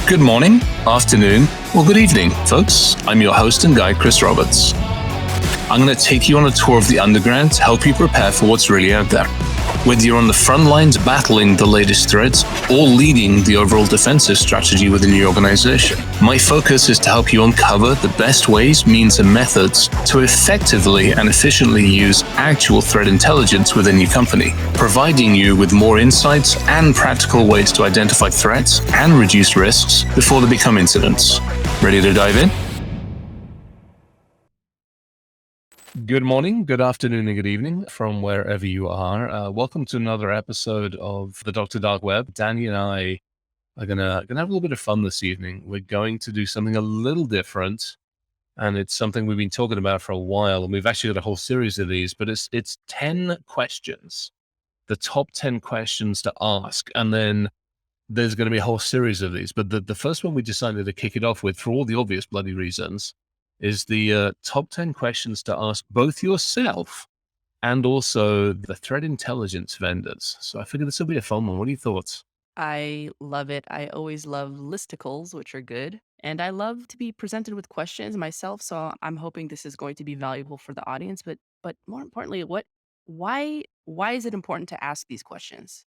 Good morning, afternoon, or good evening, folks. I'm your host and guide, Chris Roberts. I'm going to take you on a tour of the underground to help you prepare for what's really out there. Whether you're on the front lines battling the latest threats or leading the overall defensive strategy within your organization, my focus is to help you uncover the best ways, means, and methods to effectively and efficiently use actual threat intelligence within your company, providing you with more insights and practical ways to identify threats and reduce risks before they become incidents. Ready to dive in? Good morning, good afternoon, and good evening from wherever you are. Welcome to another episode of the Dr. Dark Web. Danny and I are gonna have a little bit of fun this evening. We're going to do something a little different, and it's something we've been talking about for a while, and we've actually got a whole series of these, but it's 10 questions, the top 10 questions to ask, and then there's going to be a whole series of these. But the first one we decided to kick it off with, for all the obvious bloody reasons, is the top 10 questions to ask both yourself and also the threat intelligence vendors. So I figured this will be a fun one. What are your thoughts? I love it. I always love listicles, which are good. And I love to be presented with questions myself. So I'm hoping this is going to be valuable for the audience. But more importantly, why is it important to ask these questions?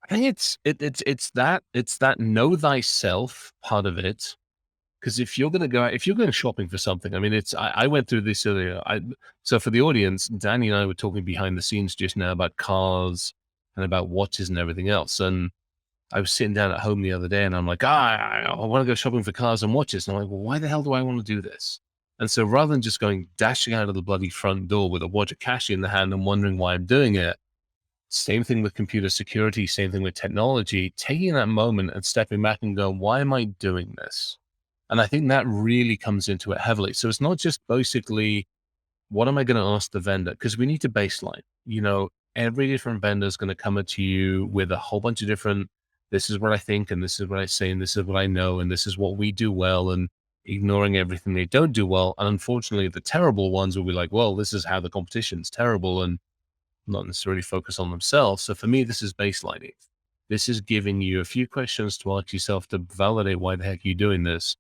I think it's that know thyself part of it. Because if you're going to go out, if you're going shopping for something, I mean, I went through this earlier. So for the audience, Danny and I were talking behind the scenes just now about cars and about watches and everything else. And I was sitting down at home the other day and I'm like, I want to go shopping for cars and watches. And I'm like, well, why the hell do I want to do this? And so rather than just going dashing out of the bloody front door with a watch of cash in the hand and wondering why I'm doing it, same thing with computer security, same thing with technology, taking that moment and stepping back and going, why am I doing this? And I think that really comes into it heavily. So it's not just basically, what am I going to ask the vendor? Because we need to baseline. Every different vendor is going to come at you with a whole bunch of different, this is what I think, and this is what I say, and this is what I know, and this is what we do well, and ignoring everything they don't do well. And unfortunately, the terrible ones will be like, well, this is how the competition's terrible, and not necessarily focus on themselves. So for me, this is baselining. This is giving you a few questions to ask yourself to validate why the heck are you doing this,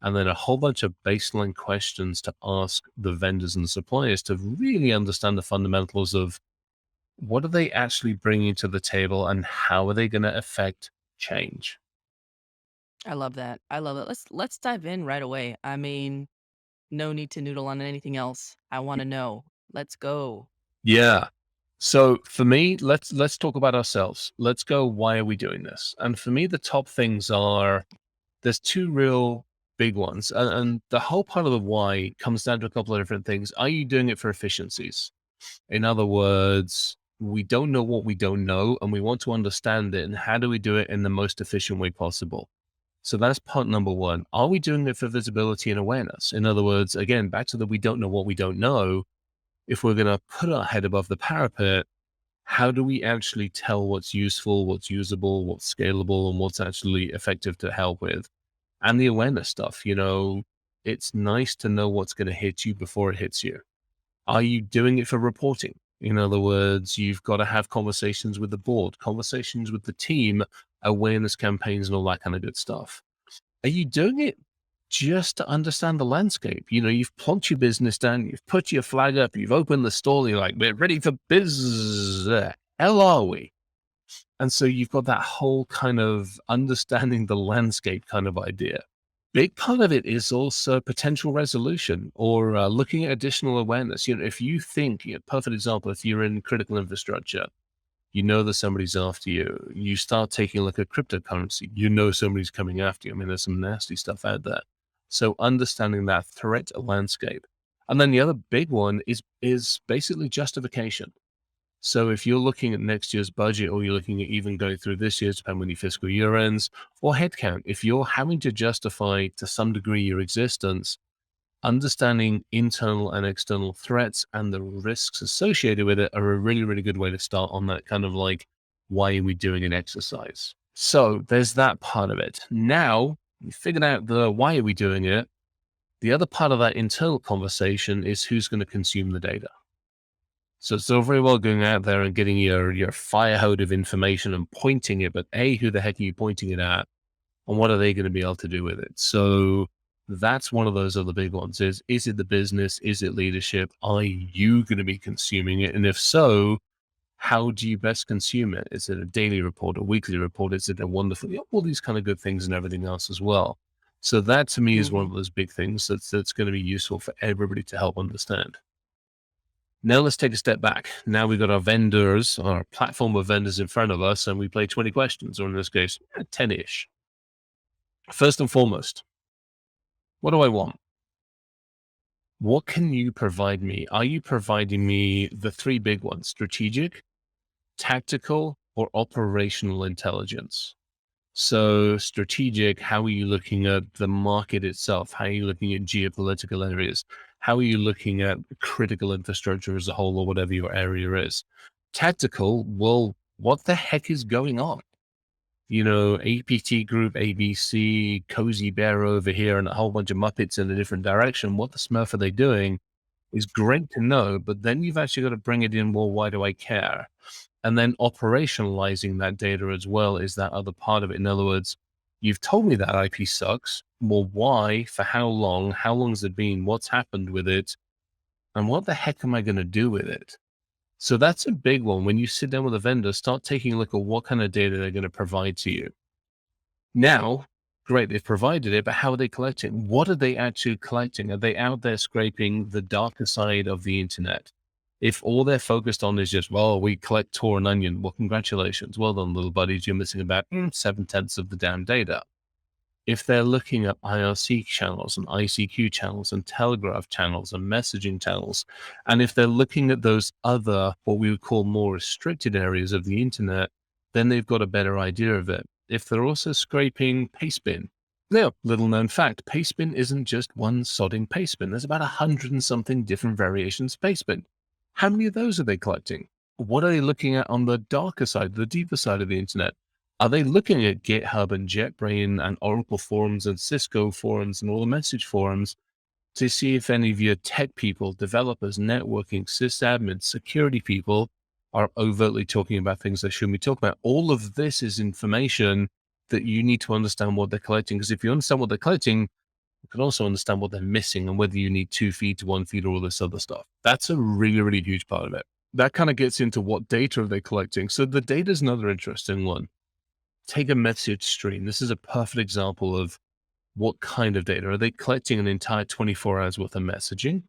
and then a whole bunch of baseline questions to ask the vendors and the suppliers to really understand the fundamentals of what are they actually bringing to the table and how are they going to affect change. I love that. I love it. Let's dive in right away. I mean, no need to noodle on anything else. I want to know. Let's go. Yeah. So for me, let's talk about ourselves. Let's go, why are we doing this? And for me, the top things are, there's two real big ones. And the whole part of the why comes down to a couple of different things. Are you doing it for efficiencies? In other words, we don't know what we don't know, and we want to understand it. And how do we do it in the most efficient way possible? So that's part number one. Are we doing it for visibility and awareness? In other words, again, back to the we don't know what we don't know. If we're going to put our head above the parapet, how do we actually tell what's useful, what's usable, what's scalable, and what's actually effective to help with? And the awareness stuff, it's nice to know what's going to hit you before it hits you. Are you doing it for reporting? In other words, you've got to have conversations with the board, conversations with the team, awareness campaigns, and all that kind of good stuff. Are you doing it just to understand the landscape? You've plonked your business down, you've put your flag up, you've opened the stall, you're like, we're ready for business. Hell are we? And so you've got that whole kind of understanding the landscape kind of idea. Big part of it is also potential resolution or looking at additional awareness. If you think, perfect example, if you're in critical infrastructure, you know that somebody's after you. You start taking a look at cryptocurrency. You know somebody's coming after you. I mean, there's some nasty stuff out there. So understanding that threat landscape. And then the other big one is basically justification. So if you're looking at next year's budget, or you're looking at even going through this year's, depending when your fiscal year ends, or headcount, if you're having to justify to some degree your existence, understanding internal and external threats and the risks associated with it are a really, really good way to start on that kind of like, why are we doing an exercise? So there's that part of it. Now you figured out the why are we doing it. The other part of that internal conversation is who's going to consume the data. So it's all very well going out there and getting your fire hose of information and pointing it, but A, who the heck are you pointing it at? and what are they going to be able to do with it? So that's one of those other big ones is it the business? Is it leadership? Are you going to be consuming it? And if so, how do you best consume it? Is it a daily report, a weekly report? Is it a wonderful, all these kind of good things and everything else as well. So that to me is one Mhm. of those big things that's going to be useful for everybody to help understand. Now let's take a step back. Now we've got our vendors, our platform of vendors in front of us, and we play 20 questions, or in this case, 10-ish. First and foremost, what do I want? What can you provide me? Are you providing me the three big ones: strategic, tactical, or operational intelligence? So, strategic, how are you looking at the market itself? How are you looking at geopolitical areas? How are you looking at critical infrastructure as a whole, or whatever your area is? Tactical, well, what the heck is going on? APT group, ABC, Cozy Bear over here, and a whole bunch of Muppets in a different direction. What the smurf are they doing is great to know, but then you've actually got to bring it in. Well, why do I care? And then operationalizing that data as well is that other part of it. In other words, you've told me that IP sucks. Well, why? For how long? How long has it been? What's happened with it? And what the heck am I going to do with it? So that's a big one. When you sit down with a vendor, start taking a look at what kind of data they're going to provide to you. Now, great, they've provided it, but how are they collecting? What are they actually collecting? Are they out there scraping the darker side of the internet? If all they're focused on is just, well, we collect Tor and Onion, well, congratulations. Well done, little buddies. You're missing about 7/10 of the damn data. If they're looking at IRC channels and ICQ channels and Telegraph channels and messaging channels, and if they're looking at those other, what we would call more restricted areas of the internet, then they've got a better idea of it. If they're also scraping pastebin, now, little known fact, pastebin isn't just one sodding pastebin. There's about 100 and something different variations of pastebin. How many of those are they collecting? What are they looking at on the darker side, the deeper side of the internet? Are they looking at GitHub and JetBrain and Oracle forums and Cisco forums and all the message forums to see if any of your tech people, developers, networking, sysadmins, security people are overtly talking about things they shouldn't be talking about? All of this is information that you need to understand what they're collecting. Because if you understand what they're collecting, you can also understand what they're missing and whether you need 2 feet to 1 feet or all this other stuff. That's a really, really huge part of it. That kind of gets into what data are they collecting. So the data is another interesting one. Take a message stream. This is a perfect example of what kind of data. Are they collecting an entire 24 hours worth of messaging?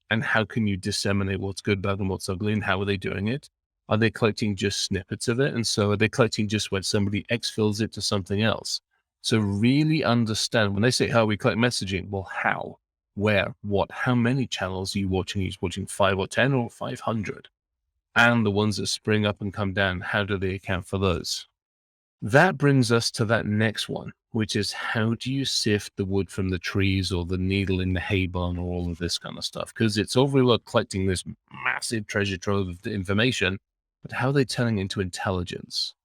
And how can you disseminate what's good, bad, and what's ugly? And how are they doing it? Are they collecting just snippets of it? And so are they collecting just when somebody exfills it to something else? So really understand when they say, how we collect messaging, well, how, where, what, how many channels are you watching? Are you watching 5 or 10 or 500? And the ones that spring up and come down, how do they account for those? That brings us to that next one, which is how do you sift the wood from the trees or the needle in the hay barn or all of this kind of stuff? Because it's all very well collecting this massive treasure trove of information, but how are they turning it into intelligence?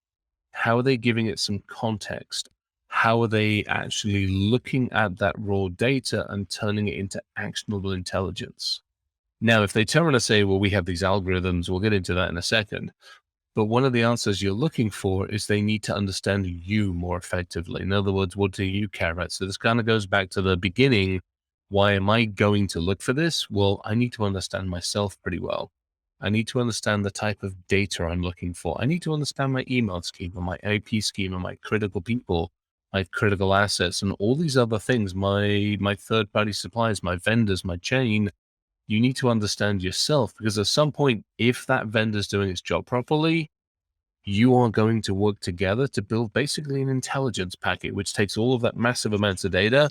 How are they giving it some context? How are they actually looking at that raw data and turning it into actionable intelligence? Now, if they turn around and say, well, we have these algorithms, we'll get into that in a second. But one of the answers you're looking for is they need to understand you more effectively. In other words, what do you care about? So this kind of goes back to the beginning. Why am I going to look for this? Well, I need to understand myself pretty well. I need to understand the type of data I'm looking for. I need to understand my email schema, my IP schema, my critical people, my critical assets, and all these other things, my third-party suppliers, my vendors, my chain. You need to understand yourself because at some point, if that vendor's doing its job properly, you are going to work together to build basically an intelligence packet, which takes all of that massive amounts of data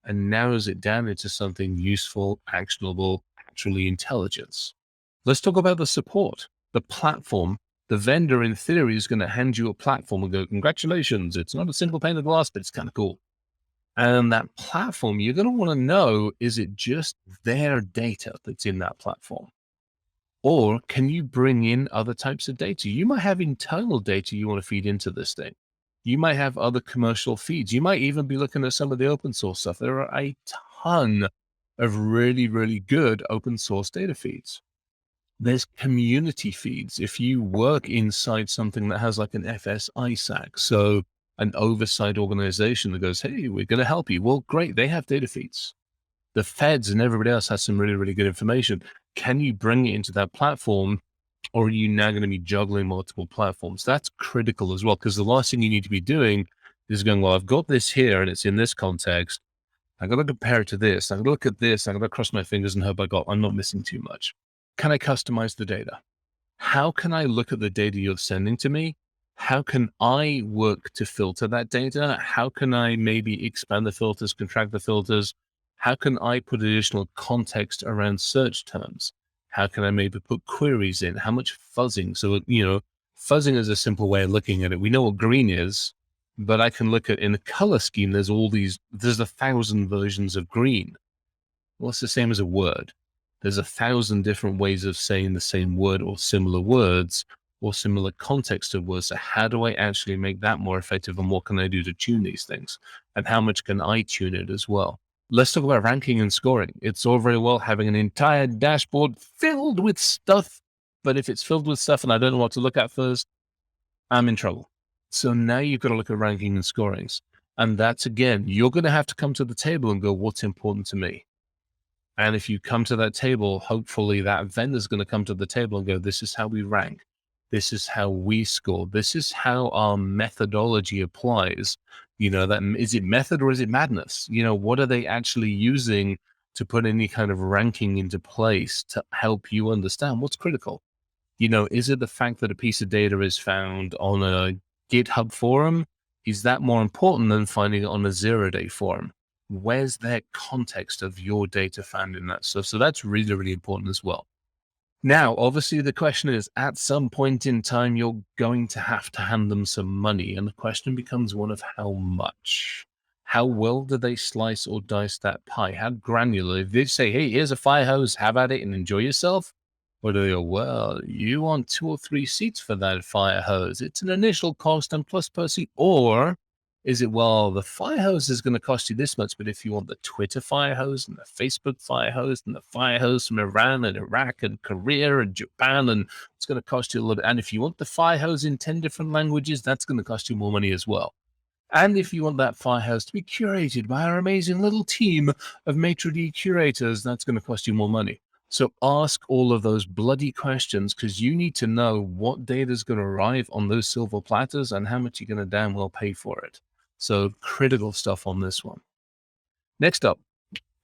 and narrows it down into something useful, actionable, actually intelligence. Let's talk about the support, the platform. The vendor, in theory, is going to hand you a platform and go, congratulations, it's not a single pane of glass, but it's kind of cool. And that platform, you're going to want to know, is it just their data that's in that platform? Or can you bring in other types of data? You might have internal data you want to feed into this thing. You might have other commercial feeds. You might even be looking at some of the open source stuff. There are a ton of really, really good open source data feeds. There's community feeds. If you work inside something that has like an FS ISAC, so an oversight organization that goes, hey, we're going to help you. Well, great. They have data feeds. The feds and everybody else has some really, really good information. Can you bring it into that platform, or are you now going to be juggling multiple platforms? That's critical as well, because the last thing you need to be doing is going, well, I've got this here and it's in this context. I got to compare it to this. I got to look at this. I got to cross my fingers and hope I'm not missing too much. Can I customize the data? How can I look at the data you're sending to me? How can I work to filter that data? How can I maybe expand the filters, contract the filters? How can I put additional context around search terms? How can I maybe put queries in? How much fuzzing? So, fuzzing is a simple way of looking at it. We know what green is, but I can look at in the color scheme, there's 1,000 versions of green. Well, it's the same as a word. There's 1,000 different ways of saying the same word or similar words or similar context of words. So how do I actually make that more effective, and what can I do to tune these things? And how much can I tune it as well? Let's talk about ranking and scoring. It's all very well having an entire dashboard filled with stuff, but if it's filled with stuff and I don't know what to look at first, I'm in trouble. So now you've got to look at ranking and scorings. And that's, again, you're going to have to come to the table and go, what's important to me? And if you come to that table, hopefully that vendor's going to come to the table and go, this is how we rank. This is how we score. This is how our methodology applies. That is it method or is it madness? What are they actually using to put any kind of ranking into place to help you understand what's critical? Is it the fact that a piece of data is found on a GitHub forum? Is that more important than finding it on a zero-day forum? Where's their context of your data found in that stuff? So that's really, really important as well. Now, obviously, the question is, at some point in time, you're going to have to hand them some money. And the question becomes one of how much. How well do they slice or dice that pie? How granular? If they say, hey, here's a fire hose, have at it and enjoy yourself. Or do they go, well, you want 2 or 3 seats for that fire hose? It's an initial cost and plus per seat. Or is it, well, the fire hose is going to cost you this much, but if you want the Twitter fire hose and the Facebook fire hose and the fire hose from Iran and Iraq and Korea and Japan, and it's going to cost you a little bit. And if you want the fire hose in 10 different languages, that's going to cost you more money as well. And if you want that fire hose to be curated by our amazing little team of maitre d' curators, that's going to cost you more money. So ask all of those bloody questions, because you need to know what data is going to arrive on those silver platters and how much you're going to damn well pay for it. So critical stuff on this one. Next up,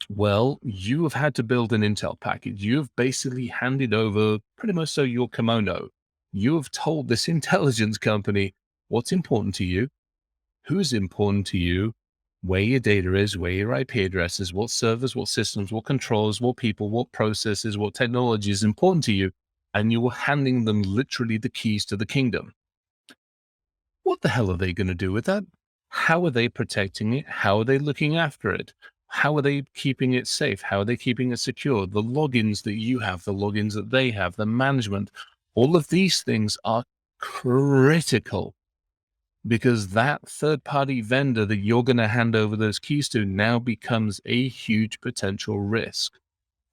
well, you have had to build an intel package. You've basically handed over pretty much so your kimono. You have told this intelligence company what's important to you, who's important to you, where your data is, where your IP address is, what servers, what systems, what controls, what people, what processes, what technology is important to you. And you were handing them literally the keys to the kingdom. What the hell are they going to do with that? How are they protecting it? How are they looking after it? How are they keeping it safe? How are they keeping it secure? The logins that you have, the logins that they have, the management, all of these things are critical, because that third-party vendor that you're going to hand over those keys to now becomes a huge potential risk.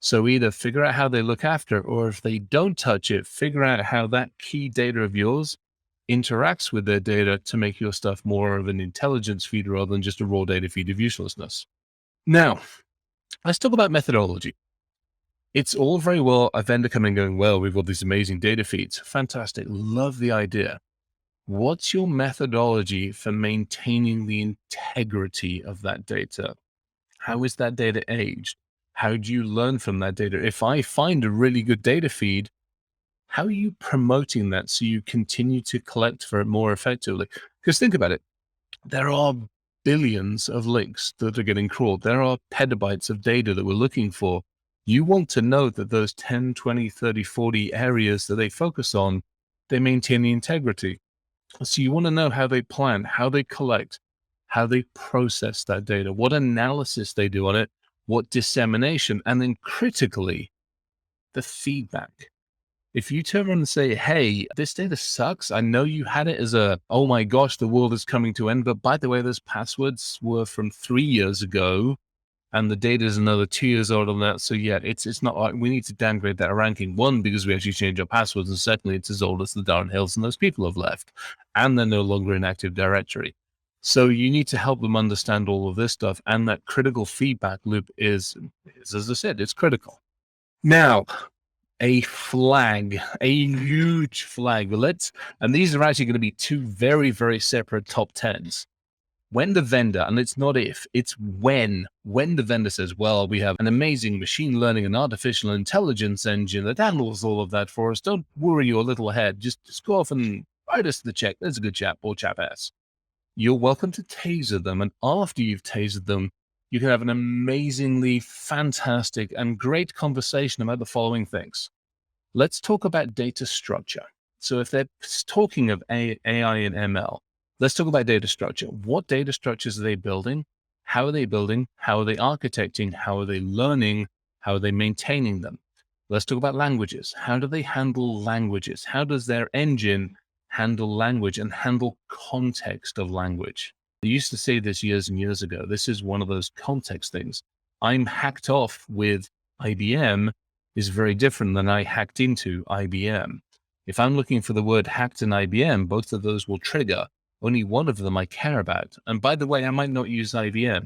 So either figure out how they look after it, or if they don't touch it, figure out how that key data of yours interacts with their data to make your stuff more of an intelligence feed rather than just a raw data feed of uselessness. Now, let's talk about methodology. It's all very well a vendor coming and going, well, we've got these amazing data feeds. Fantastic. Love the idea. What's your methodology for maintaining the integrity of that data? How is that data aged? How do you learn from that data? If I find a really good data feed, how are you promoting that so you continue to collect for it more effectively? Because think about it. There are billions of links that are getting crawled. There are petabytes of data that we're looking for. You want to know that those 10, 20, 30, 40 areas that they focus on, they maintain the integrity. So you want to know how they plan, how they collect, how they process that data, what analysis they do on it, what dissemination, and then critically, the feedback. If you turn around and say, hey, this data sucks. I know you had it as oh my gosh, the world is coming to end. But by the way, those passwords were from 3 years ago and the data is another 2 years old on that. So yeah, it's not like we need to downgrade that ranking. One, because we actually changed our passwords. And secondly, it's as old as the darn hills and those people have left and they're no longer in Active Directory. So you need to help them understand all of this stuff. And that critical feedback loop is as I said, it's critical. Now, a flag, a huge flag. And these are actually going to be two very, very separate top tens. When the vendor, and it's not if, it's when the vendor says, well, we have an amazing machine learning and artificial intelligence engine that handles all of that for us. Don't worry your little head. Just go off and write us the check. There's a good chap or chap ass. You're welcome to taser them. And after you've tasered them, you can have an amazingly fantastic and great conversation about the following things. Let's talk about data structure. So if they're talking of AI and ML, let's talk about data structure. What data structures are they building? How are they building? How are they architecting? How are they learning? How are they maintaining them? Let's talk about languages. How do they handle languages? How does their engine handle language and handle context of language? I used to say this years and years ago. This is one of those context things. I'm hacked off with IBM is very different than I hacked into IBM. If I'm looking for the word hacked in IBM, both of those will trigger. Only one of them I care about. And by the way, I might not use IBM.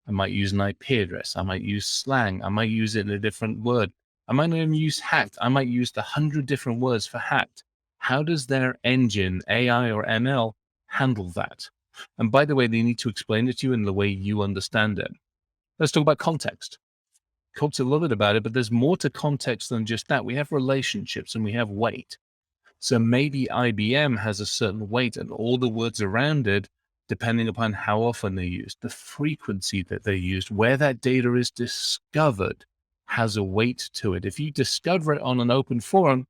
I might use an IP address. I might use slang. I might use it in a different word. I might not even use hacked. I might use 100 different words for hacked. How does their engine, AI or ML, handle that? And by the way, they need to explain it to you in the way you understand it. Let's talk about context. Talked a little bit about it, but there's more to context than just that. We have relationships and we have weight. So maybe IBM has a certain weight and all the words around it, depending upon how often they're used, the frequency that they're used, where that data is discovered has a weight to it. If you discover it on an open forum,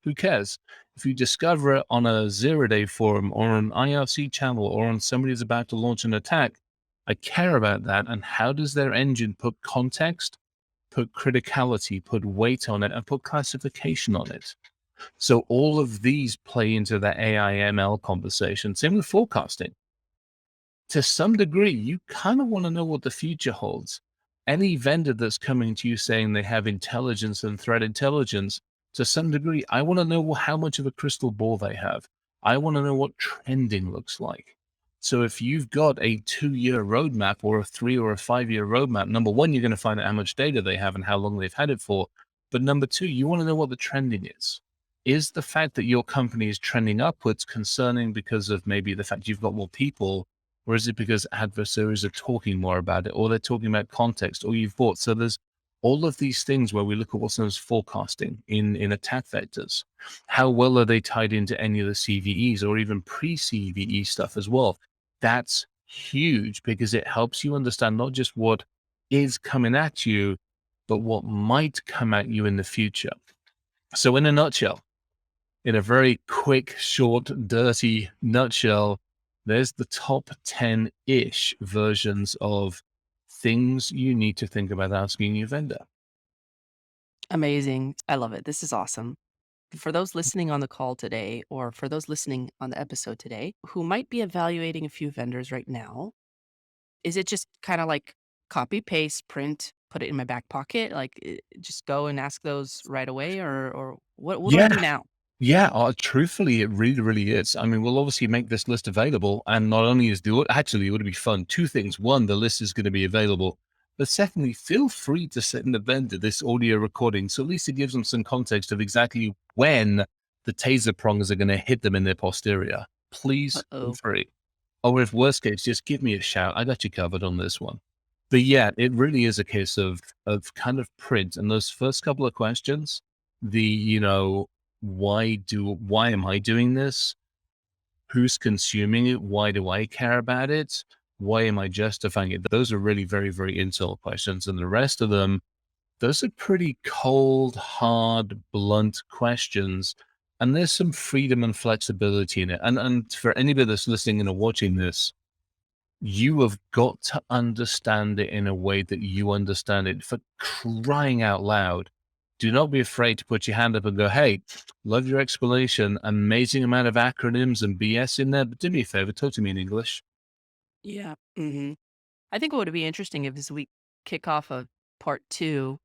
who cares? If you discover it on a zero-day forum or an IRC channel or on somebody who's about to launch an attack, I care about that. And how does their engine put context, put criticality, put weight on it, and put classification on it? So all of these play into the AI ML conversation. Same with forecasting. To some degree, you kind of want to know what the future holds. Any vendor that's coming to you saying they have intelligence and threat intelligence, to some degree, I want to know how much of a crystal ball they have. I want to know what trending looks like. So if you've got a 2-year roadmap or a 3 or a 5-year roadmap, number one, you're going to find out how much data they have and how long they've had it for. But number two, you want to know what the trending is. Is the fact that your company is trending upwards concerning because of maybe the fact you've got more people, or is it because adversaries are talking more about it, or they're talking about context, or you've bought? So there's all of these things where we look at what's known as forecasting in attack vectors. How well are they tied into any of the CVEs or even pre-CVE stuff as well? That's huge because it helps you understand not just what is coming at you, but what might come at you in the future. So in a nutshell, in a very quick, short, dirty nutshell, there's the top 10-ish versions of things you need to think about asking your vendor. Amazing. I love it. This is awesome. For those listening on the call today, or for those listening on the episode today, who might be evaluating a few vendors right now, is it just kind of like copy, paste, print, put it in my back pocket? Like just go and ask those right away, or what do I Yeah. do now? Yeah, truthfully, it really, really is. I mean, we'll obviously make this list available, and not only is do it actually it would be fun. Two things: one, the list is going to be available, but secondly, feel free to send the vendor this audio recording, so at least it gives them some context of exactly when the taser prongs are going to hit them in their posterior. Uh Please feel oh. free. Or if worst case, just give me a shout. I got you covered on this one. But yeah, it really is a case of kind of print. And those first couple of questions, the why am I doing this? Who's consuming it? Why do I care about it? Why am I justifying it? Those are really very, very intel questions. And the rest of them, those are pretty cold, hard, blunt questions. And there's some freedom and flexibility in it. And for anybody that's listening and watching this, you have got to understand it in a way that you understand it. For crying out loud, do not be afraid to put your hand up and go, hey, love your explanation. Amazing amount of acronyms and BS in there, but do me a favor, talk to me in English. Yeah. I think what would be interesting if is we kick off a part two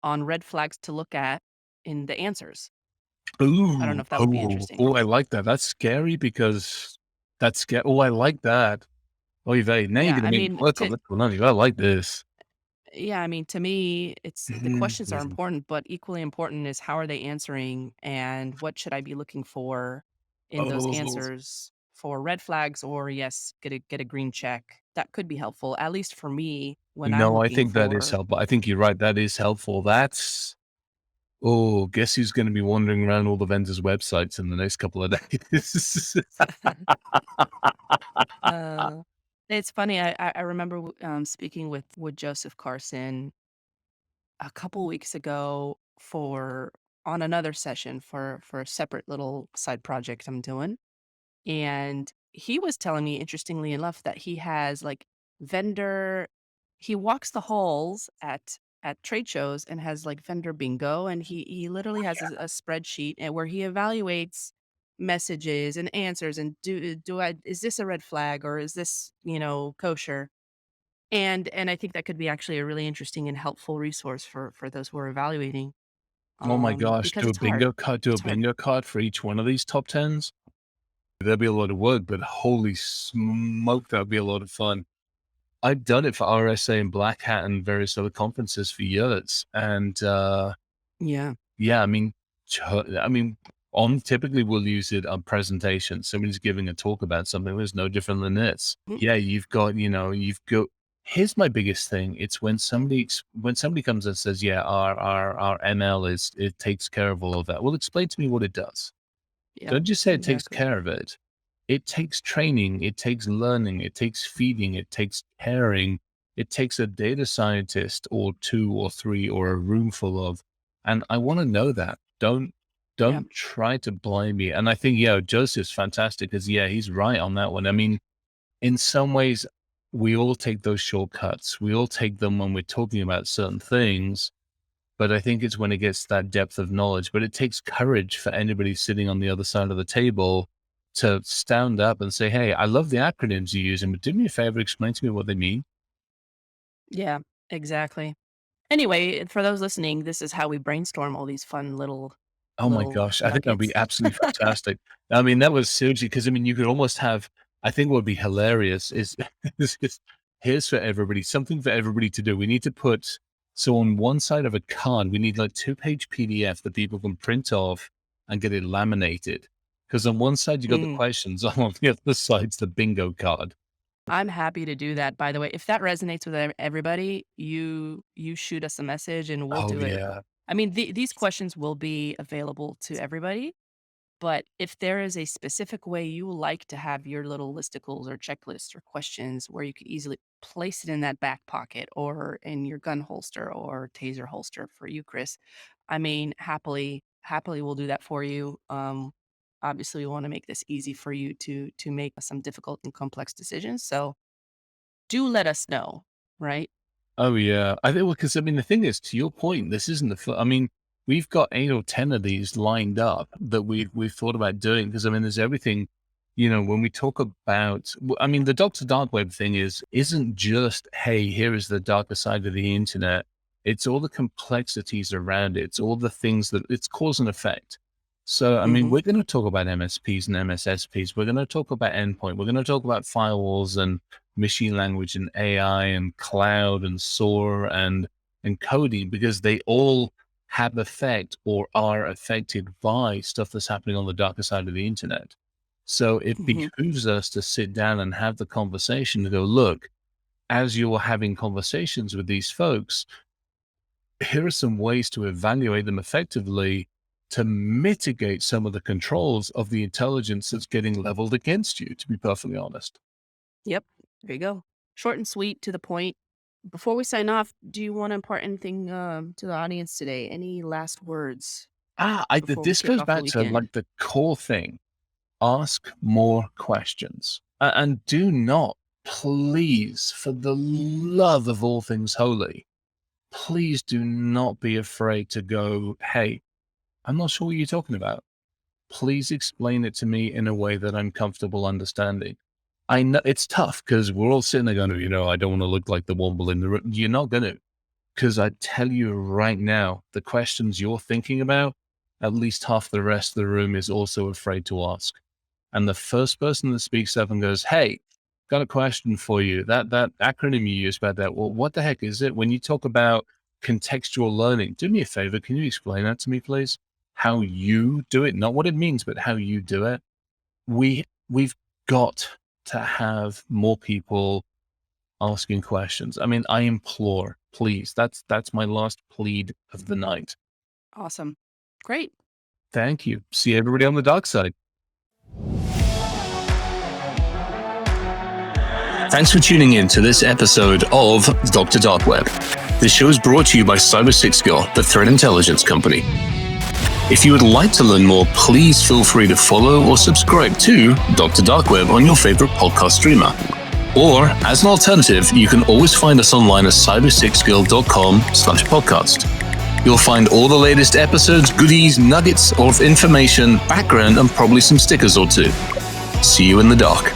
on red flags to look at in the answers. I don't know Ooh, if that would be interesting. I like that. That's scary because that's scary. Oh, I like that. Oh, you've now you're Yeah, gonna I make me mean, work on this one, aren't you? I like this. yeah, I mean, to me, it's the questions are Mhm. important, but equally important is how are they answering and what should I be looking for in those Oh, answers for red flags or yes, get a green check. That could be helpful, at least for me when I'm no, I looking think that is for helpful. I think you're right, that is helpful. That's oh, guess who's gonna be wandering around all the vendors' websites in the next couple of days? uh it's funny. I remember speaking with Joseph Carson a couple weeks ago for on another session for a separate little side project I'm doing. And he was telling me, interestingly enough, that he has like vendor he walks the halls at trade shows and has like vendor bingo. And he literally has a spreadsheet and where he evaluates messages and answers and do I is this a red flag or is this, kosher? And I think that could be actually a really interesting and helpful resource for those who are evaluating, Oh my gosh, because it's hard. do a It's hard. bingo card for each one of these top 10s? That'd be a lot of work, but holy smoke, that'd be a lot of fun. I've done it for RSA and Black Hat and various other conferences for years, and, Yeah. yeah, I mean, I mean, on typically we'll use it on presentations. Somebody's giving a talk about something that's no different than this. Mm, Yeah, you've got here's my biggest thing. It's when somebody comes and says, "Yeah, our ML is it takes care of all of that." Well, explain to me what it does. Yep. Don't just say it takes Exactly. care of it. It takes training, it takes learning, it takes feeding, it takes caring. It takes a data scientist or 2 or 3 or a room full of, and I wanna know that. Yeah. Don't try to blind me, and I think, yeah, Joseph's fantastic because yeah, he's right on that one. I mean, in some ways, we all take those shortcuts. We all take them when we're talking about certain things, but I think it's when it gets to that depth of knowledge. But it takes courage for anybody sitting on the other side of the table to stand up and say, "Hey, I love the acronyms you're using, but do me a favor, explain to me what they mean." Yeah, exactly. Anyway, for those listening, this is how we brainstorm all these fun Oh my little gosh, I think that'd be nuggets. absolutely fantastic. I mean, that was seriously because I mean, you could almost have. I think what would be hilarious is, is here's for everybody, something for everybody to do. We need to put so on one side of a card, we need like 2-page PDF that people can print off and get it laminated. Because on one side you got the Mm, questions, on the other side's the bingo card. I'm happy to do that, by the way. If that resonates with everybody, you shoot us a message and we'll Oh do it. yeah. I mean, these questions will be available to everybody. But if there is a specific way you like to have your little listicles or checklists or questions where you could easily place it in that back pocket or in your gun holster or taser holster for you, Chris, I mean, happily we'll do that for you. Obviously, we want to make this easy for you to make some difficult and complex decisions. So do let us know, right? Oh yeah, I think because I mean the thing is, to your point, this isn't the. I mean, we've got 8 or 10 of these lined up that we've thought about doing because I mean, there's everything. When we talk about, I mean, the Doctor Dark Web thing isn't just hey, here is the darker side of the internet. It's all the complexities around it. It's all the things that it's cause and effect. So I mean, Hmm. we're going to talk about MSPs and MSSPs. We're going to talk about endpoint. We're going to talk about firewalls and machine language and AI and cloud and SOAR and coding because they all have effect or are affected by stuff that's happening on the darker side of the internet. So it Hmm. behooves us to sit down and have the conversation to go, look, as you're having conversations with these folks, here are some ways to evaluate them effectively to mitigate some of the controls of the intelligence that's getting leveled against you, to be perfectly honest. Yep. There you go. Short and sweet to the point. Before we sign off, do you want to impart anything to the audience today? Any last words before we This kick goes off the back to weekend? like the core thing. Ask more questions and do not, please, for the love of all things holy, please do not be afraid to go, hey, I'm not sure what you're talking about. Please explain it to me in a way that I'm comfortable understanding. I know it's tough because we're all sitting there going, I don't want to look like the womble in the room. You're not going to. Because I tell you right now, the questions you're thinking about, at least half the rest of the room is also afraid to ask. And the first person that speaks up and goes, hey, got a question for you. That acronym you use about that, well, what the heck is it? When you talk about contextual learning, do me a favor. Can you explain that to me, please? How you do it, not what it means, but how you do it. We've got to have more people asking questions. I mean, I implore, please. That's my last plead of the night. Awesome. Great. Thank you. See everybody on the dark side. Thanks for tuning in to this episode of Dr. Dark Web. This show is brought to you by Cyber6Girl, the threat intelligence company. If you would like to learn more, please feel free to follow or subscribe to Dr. Dark Web on your favorite podcast streamer. Or, as an alternative, you can always find us online at cyber6girl.com/podcast. You'll find all the latest episodes, goodies, nuggets of information, background, and probably some stickers or two. See you in the dark.